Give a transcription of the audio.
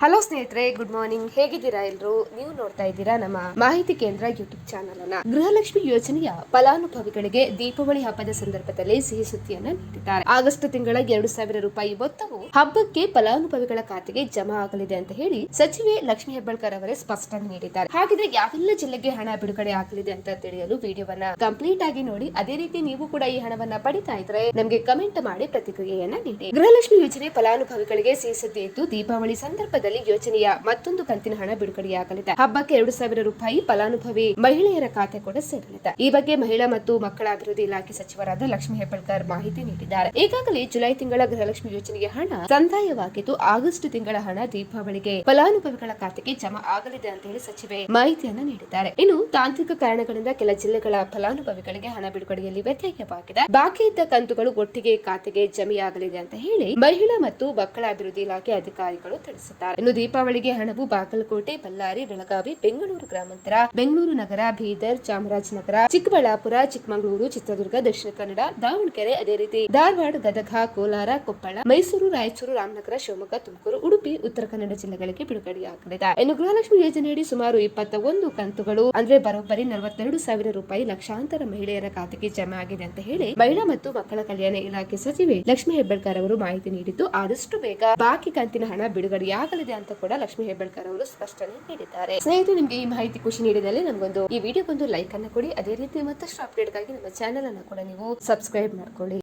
Hello ಸ್ನೇಹಿತರೆ, good morning. ಹೇಗಿದ್ದೀರಾ ಎಲ್ರು? ನೀವು ನೋಡ್ತಾ ಇದ್ದೀರಾ ನಮ್ಮ ಮಾಹಿತಿ ಕೇಂದ್ರ ಯೂಟ್ಯೂಬ್ ಚಾನಲ್ ಅನ್ನ. ಗೃಹಲಕ್ಷ್ಮಿ ಯೋಜನೆಯ ಫಲಾನುಭವಿಗಳಿಗೆ ದೀಪಾವಳಿ ಹಬ್ಬದ ಸಂದರ್ಭದಲ್ಲಿ ಸಿಹಿ ಸುದ್ದಿಯನ್ನ ನೀಡಿದ್ದಾರೆ. ಆಗಸ್ಟ್ ತಿಂಗಳ 2,000 ರೂಪಾಯಿ ಮೊತ್ತವು ಹಬ್ಬಕ್ಕೆ ಫಲಾನುಭವಿಗಳ ಖಾತೆಗೆ ಜಮಾ ಆಗಲಿದೆ ಅಂತ ಹೇಳಿ ಸಚಿವೆ ಲಕ್ಷ್ಮಿ ಹೆಬ್ಬಾಳ್ಕರ್ ಅವರೇ ಸ್ಪಷ್ಟನೆ ನೀಡಿದ್ದಾರೆ. ಹಾಗಿದ್ರೆ ಯಾವೆಲ್ಲ ಜಿಲ್ಲೆಗೆ ಹಣ ಬಿಡುಗಡೆ ಆಗಲಿದೆ ಅಂತ ತಿಳಿಯಲು ವಿಡಿಯೋವನ್ನ ಕಂಪ್ಲೀಟ್ ಆಗಿ ನೋಡಿ. ಅದೇ ರೀತಿ ನೀವು ಕೂಡ ಈ ಹಣವನ್ನ ಪಡಿತಾ ಇದ್ರೆ ನಮಗೆ ಕಮೆಂಟ್ ಮಾಡಿ ಪ್ರತಿಕ್ರಿಯೆಯನ್ನ ನೀಡಿ. ಗೃಹಲಕ್ಷ್ಮಿ ಯೋಜನೆ ಫಲಾನುಭವಿಗಳಿಗೆ ಸಿಹಿ ಸುದ್ದಿ ಇದ್ದು, ದೀಪಾವಳಿ ಸಂದರ್ಭದಲ್ಲಿ ಯೋಜನೆಯ ಮತ್ತೊಂದು ಕಂತಿನ ಹಣ ಬಿಡುಗಡೆಯಾಗಲಿದೆ. ಹಬ್ಬಕ್ಕೆ 2,000 ರೂಪಾಯಿ ಫಲಾನುಭವಿ ಮಹಿಳೆಯರ ಖಾತೆ ಕೂಡ ಸೇರಲಿದೆ. ಈ ಬಗ್ಗೆ ಮಹಿಳಾ ಮತ್ತು ಮಕ್ಕಳ ಅಭಿವೃದ್ಧಿ ಇಲಾಖೆ ಸಚಿವರಾದ ಲಕ್ಷ್ಮಿ ಹೆಬ್ಬಾಳ್ಕರ್ ಮಾಹಿತಿ ನೀಡಿದ್ದಾರೆ. ಈಗಾಗಲೇ ಜುಲೈ ತಿಂಗಳ ಗೃಹಲಕ್ಷ್ಮಿ ಯೋಜನೆಗೆ ಹಣ ಸಂದಾಯವಾಗಿದ್ದು, ಆಗಸ್ಟ್ ತಿಂಗಳ ಹಣ ದೀಪಾವಳಿಗೆ ಫಲಾನುಭವಿಗಳ ಖಾತೆಗೆ ಜಮಾ ಆಗಲಿದೆ ಅಂತ ಹೇಳಿ ಸಚಿವೆ ಮಾಹಿತಿಯನ್ನ ನೀಡಿದ್ದಾರೆ. ಇನ್ನು ತಾಂತ್ರಿಕ ಕಾರಣಗಳಿಂದ ಕೆಲ ಜಿಲ್ಲೆಗಳ ಫಲಾನುಭವಿಗಳಿಗೆ ಹಣ ಬಿಡುಗಡೆಯಲ್ಲಿ ವ್ಯತ್ಯಯವಾಗಿದೆ. ಬಾಕಿ ಇದ್ದ ಕಂತುಗಳು ಒಟ್ಟಿಗೆ ಖಾತೆಗೆ ಜಮೆಯಾಗಲಿದೆ ಅಂತ ಹೇಳಿ ಮಹಿಳಾ ಮತ್ತು ಮಕ್ಕಳ ಅಭಿವೃದ್ಧಿ ಇಲಾಖೆ ಅಧಿಕಾರಿಗಳು ತಿಳಿಸಿದ್ದಾರೆ. ಇನ್ನು ದೀಪಾವಳಿಗೆ ಹಣವು ಬಾಗಲಕೋಟೆ, ಬಳ್ಳಾರಿ, ಬೆಳಗಾವಿ, ಬೆಂಗಳೂರು ಗ್ರಾಮಾಂತರ, ಬೆಂಗಳೂರು ನಗರ, ಬೀದರ್, ಚಾಮರಾಜನಗರ, ಚಿಕ್ಕಬಳ್ಳಾಪುರ, ಚಿಕ್ಕಮಗಳೂರು, ಚಿತ್ರದುರ್ಗ, ದಕ್ಷಿಣ ಕನ್ನಡ, ದಾವಣಗೆರೆ, ಅದೇ ರೀತಿ ಧಾರವಾಡ, ಗದಗ, ಕೋಲಾರ, ಕೊಪ್ಪಳ, ಮೈಸೂರು, ರಾಯಚೂರು, ರಾಮನಗರ, ಶಿವಮೊಗ್ಗ, ತುಮಕೂರು, ಉಡುಪಿ, ಉತ್ತರ ಕನ್ನಡ ಜಿಲ್ಲೆಗಳಿಗೆ ಬಿಡುಗಡೆಯಾಗಲಿದೆ. ಇನ್ನು ಗೃಹಲಕ್ಷ್ಮಿ ಯೋಜನೆಯಡಿ ಸುಮಾರು 21 ಕಂತುಗಳು ಅಂದ್ರೆ ಬರೋಬ್ಬರಿ 42,000 ರೂಪಾಯಿ ಲಕ್ಷಾಂತರ ಮಹಿಳೆಯರ ಖಾತೆಗೆ ಜಮಾ ಆಗಿದೆ ಅಂತ ಹೇಳಿ ಮಹಿಳಾ ಮತ್ತು ಮಕ್ಕಳ ಕಲ್ಯಾಣ ಇಲಾಖೆ ಸಚಿವೆ ಲಕ್ಷ್ಮಿ ಹೆಬ್ಬಾಳ್ಕರ್ ಅವರು ಮಾಹಿತಿ ನೀಡಿದ್ದು, ಆದಷ್ಟು ಬೇಗ ಬಾಕಿ ಕಂತಿನ ಹಣ ಬಿಡುಗಡೆಯಾಗಲಿದೆ ಅಂತ ಕೂಡ ಲಕ್ಷ್ಮಿ ಹೆಬ್ಬಾಳ್ಕರ್ ಅವರು ಸ್ಪಷ್ಟನೆ ನೀಡಿದ್ದಾರೆ. ಸ್ನೇಹಿತರೆ, ನಿಮಗೆ ಈ ಮಾಹಿತಿ ಖುಷಿ ನೀಡಿದಲ್ಲಿ ನಮಗೊಂದು ಈ ವಿಡಿಯೋಗೊಂದು ಲೈಕ್ ಅನ್ನು ಕೊಡಿ. ಅದೇ ರೀತಿ ಮತ್ತಷ್ಟು ಅಪ್ಡೇಟ್ ಗಾಗಿ ನಮ್ಮ ಚಾನೆಲ್ ಅನ್ನು ಕೂಡ ನೀವು ಸಬ್ಸ್ಕ್ರೈಬ್ ಮಾಡ್ಕೊಳ್ಳಿ.